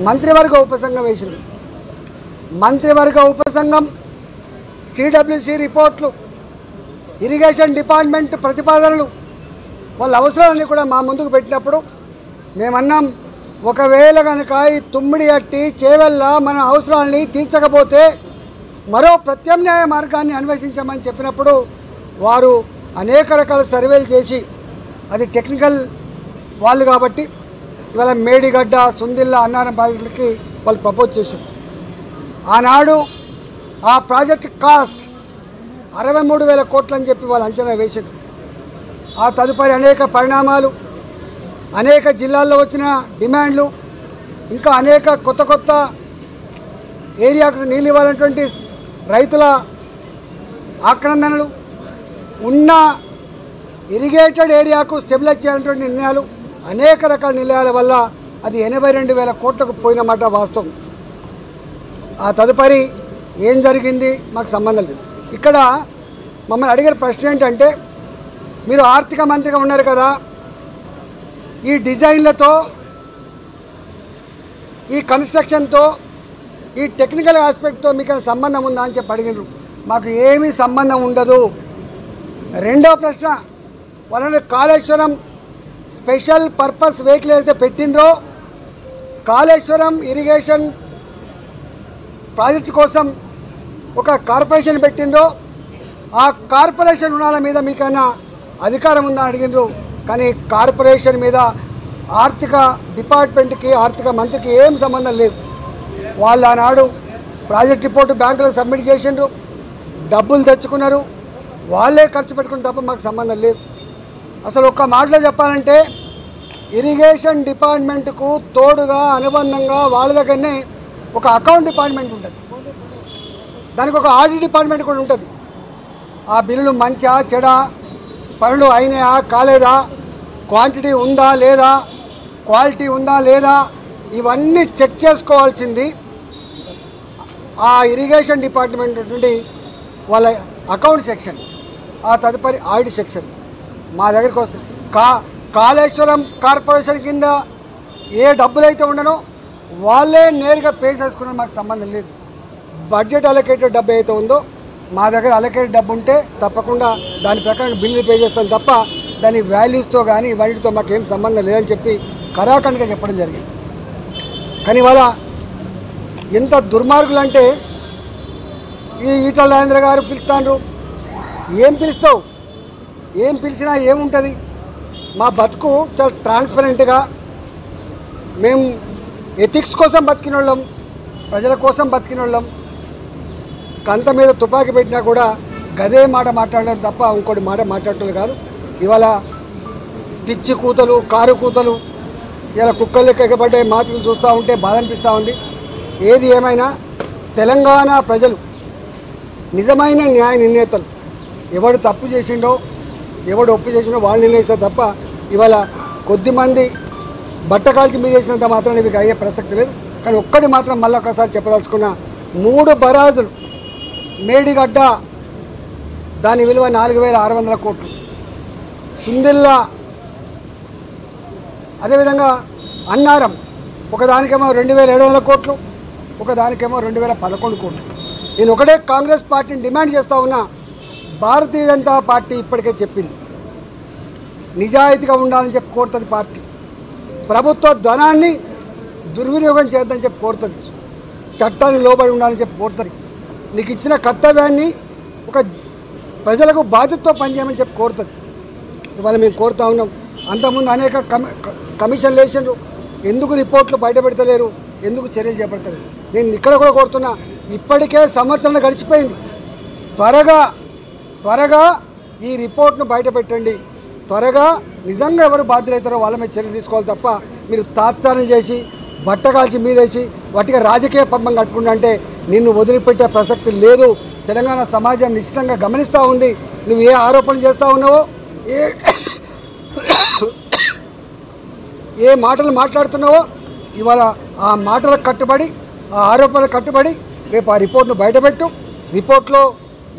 మంత్రివర్గ ఉపసంఘం వేసింది. మంత్రివర్గ ఉపసంఘం సిడబ్ల్యూసి రిపోర్ట్లు, ఇరిగేషన్ డిపార్ట్మెంట్ ప్రతిపాదనలు, వాళ్ళ అవసరాలన్నీ కూడా మా ముందుకు పెట్టినప్పుడు మేమన్నాం, ఒకవేళ కనుక ఈ తుమ్మిడి అట్టి చేవెళ్ళ మన అవసరాలని తీర్చకపోతే మరో ప్రత్యామ్నాయ మార్గాన్ని అన్వేషించమని చెప్పినప్పుడు వారు అనేక రకాల సర్వేలు చేసి, అది టెక్నికల్ వాళ్ళు కాబట్టి ఇవాళ మేడిగడ్డ, సుందిల్ల, అన్నారం ప్రాజెక్టులకి వాళ్ళు ప్రపోజ్ చేశారు. ఆనాడు ఆ ప్రాజెక్ట్ కాస్ట్ 63,000 కోట్లు అని చెప్పి వాళ్ళు అంచనా వేశారు. ఆ తదుపరి అనేక పరిణామాలు, అనేక జిల్లాల్లో వచ్చిన డిమాండ్లు, ఇంకా అనేక కొత్త కొత్త ఏరియాకు నీళ్ళు ఇవ్వాలన్నటువంటి రైతుల ఆక్రందనలు, ఉన్న ఇరిగేటెడ్ ఏరియాకు స్టెబిలైజ్ చేయాలన్నటువంటి నిర్ణయాలు, అనేక రకాల నిర్ణయాల వల్ల అది 82,000 కోట్లకు పోయినమాట వాస్తవం. ఆ తదుపరి ఏం జరిగింది మాకు సంబంధం లేదు. ఇక్కడ మమ్మల్ని అడిగిన ప్రశ్న ఏంటంటే, మీరు ఆర్థిక మంత్రిగా ఉన్నారు కదా, ఈ డిజైన్లతో, ఈ కన్స్ట్రక్షన్తో, ఈ టెక్నికల్ ఆస్పెక్ట్తో మీకు సంబంధం ఉందా అని చెప్పి అడిగినారు. మాకు ఏమీ సంబంధం ఉండదు. రెండో ప్రశ్న, వాళ్ళని కాళేశ్వరం స్పెషల్ పర్పస్ వెహికల్ అయితే పెట్టినరో, కాళేశ్వరం ఇరిగేషన్ ప్రాజెక్టు కోసం ఒక కార్పొరేషన్ పెట్టినరో, ఆ కార్పొరేషన్ రుణాల మీద మీకైనా అధికారం ఉందని అడిగినారు. కానీ కార్పొరేషన్ మీద ఆర్థిక డిపార్ట్మెంట్కి, ఆర్థిక మంత్రికి ఏం సంబంధం లేదు. వాళ్ళు ఆనాడు ప్రాజెక్ట్ రిపోర్టు బ్యాంకులకు సబ్మిట్ చేసిండ్రు, డబ్బులు తెచ్చుకున్నారు, వాళ్ళే ఖర్చు పెట్టుకుని తప్ప మాకు సంబంధం లేదు. అసలు ఒక్క మాటలో చెప్పాలంటే, ఇరిగేషన్ డిపార్ట్మెంట్కు తోడుగా అనుబంధంగా వాళ్ళ దగ్గరనే ఒక అకౌంట్ డిపార్ట్మెంట్ ఉంటుంది, దానికి ఒక ఆడిట్ డిపార్ట్మెంట్ కూడా ఉంటుంది. ఆ బిల్లులు మంచా చెడా, పనులు అయినాయా కాలేదా, క్వాంటిటీ ఉందా లేదా, క్వాలిటీ ఉందా లేదా, ఇవన్నీ చెక్ చేసుకోవాల్సింది ఆ ఇరిగేషన్ డిపార్ట్మెంట్ నుండి వాళ్ళ అకౌంట్ సెక్షన్, ఆ తదుపరి ఆడిట్ సెక్షన్ మా దగ్గరికి వస్తుంది. కాళేశ్వరం కార్పొరేషన్ కింద ఏ డబ్బులు అయితే ఉండనో వాళ్ళే నేరుగా పే చేసుకున్నారు, మాకు సంబంధం లేదు. బడ్జెట్ అలొకేటెడ్ డబ్బు అయితే ఉందో మా దగ్గర అలొకేటెడ్ డబ్బు ఉంటే తప్పకుండా దాని ప్రకారం బిల్లు పే చేస్తాం తప్ప దాని వాల్యూస్తో కానీ వాటితో మాకేం సంబంధం లేదని చెప్పి కరాఖండిగా చెప్పడం జరిగింది. కానీ వాళ్ళ ఎంత దుర్మార్గులు అంటే, ఈ ఈటల రాజేంద్ర గారు పిలుస్తాండ్రు, ఏం పిలుస్తావు, ఏం పిలిచినా ఏముంటుంది. మా బతుకు చాలా ట్రాన్స్పరెంట్గా, మేము ఎథిక్స్ కోసం బతికిన వాళ్ళం, ప్రజల కోసం బతికిన వాళ్ళం. కంత మీద తుపాకీ పెట్టినా కూడా గదే మాట మాట్లాడడం తప్ప ఇంకోటి మాట మాట్లాడటం కాదు. ఇవాళ పిచ్చి కూతలు, కారు కూతలు, ఇలా కుక్కలు ఎక్కబడ్డే మాటలు చూస్తూ ఉంటే బాధ అనిపిస్తూ ఉంది. ఏది ఏమైనా తెలంగాణ ప్రజలు నిజమైన న్యాయ నిర్ణేతలు, ఎవడు తప్పు చేసిండో, ఎవడు ఒప్పు చేసిండో వాళ్ళు నిర్ణయిస్తారు తప్ప ఇవాళ కొద్దిమంది బట్ట కాల్చి మీద చేసినంత మాత్రం మీకు అయ్యే ప్రసక్తి లేదు. కానీ ఒక్కటి మాత్రం మళ్ళీ ఒకసారి చెప్పదలుచుకున్న, 3 బరాజులు మేడిగడ్డ దాని విలువ 4,600 కోట్లు, సుందిల్ల అదేవిధంగా అన్నారం ఒకదానికేమో 2,700 కోట్లు, ఒకదానికేమో 2,011 కోట్లు. నేను ఒకటే కాంగ్రెస్ పార్టీని డిమాండ్ చేస్తూ ఉన్నా, భారతీయ జనతా పార్టీ ఇప్పటికే చెప్పింది, నిజాయితీగా ఉండాలని చెప్పి కోరుతుంది పార్టీ. ప్రభుత్వ ధనాన్ని దుర్వినియోగం చేద్దని చెప్పి కోరుతుంది, చట్టాన్ని లోబడి ఉండాలని చెప్పి కోరుతుంది, నీకు ఇచ్చిన కర్తవ్యాన్ని ఒక ప్రజలకు బాధ్యతతో పనిచేయమని చెప్పి కోరుతుంది. ఇవాళ మేము కోరుతూ ఉన్నాం. అంతకుముందు అనేక కమిషన్లు వేసిండ్రు, ఎందుకు రిపోర్ట్లు బయటపెడతలేరు, ఎందుకు చర్యలు చేపడతలేరు. నేను ఇక్కడ కూడా కోరుతున్నా, ఇప్పటికే సంవత్సరం గడిచిపోయింది, త్వరగా ఈ రిపోర్ట్ను బయటపెట్టండి. త్వరగా నిజంగా ఎవరు బాధ్యులవుతారో వాళ్ళ మీద చర్యలు తీసుకోవాలి తప్ప మీరు తాత్సారం చేసి బట్ట కాల్చి మీదేసి వాటికి రాజకీయ పబ్బం కట్టుకుంటా అంటే నిన్ను వదిలిపెట్టే ప్రసక్తి లేదు. తెలంగాణ సమాజం నిశ్చితంగా గమనిస్తూ ఉంది. నువ్వు ఏ ఆరోపణలు చేస్తూ ఉన్నావో, ఏ మాటలు మాట్లాడుతున్నావో, ఇవాళ ఆ మాటలకు కట్టుబడి, ఆ ఆరోపణలకు కట్టుబడి రేపు ఆ రిపోర్ట్ను బయటపెట్టు. రిపోర్ట్లో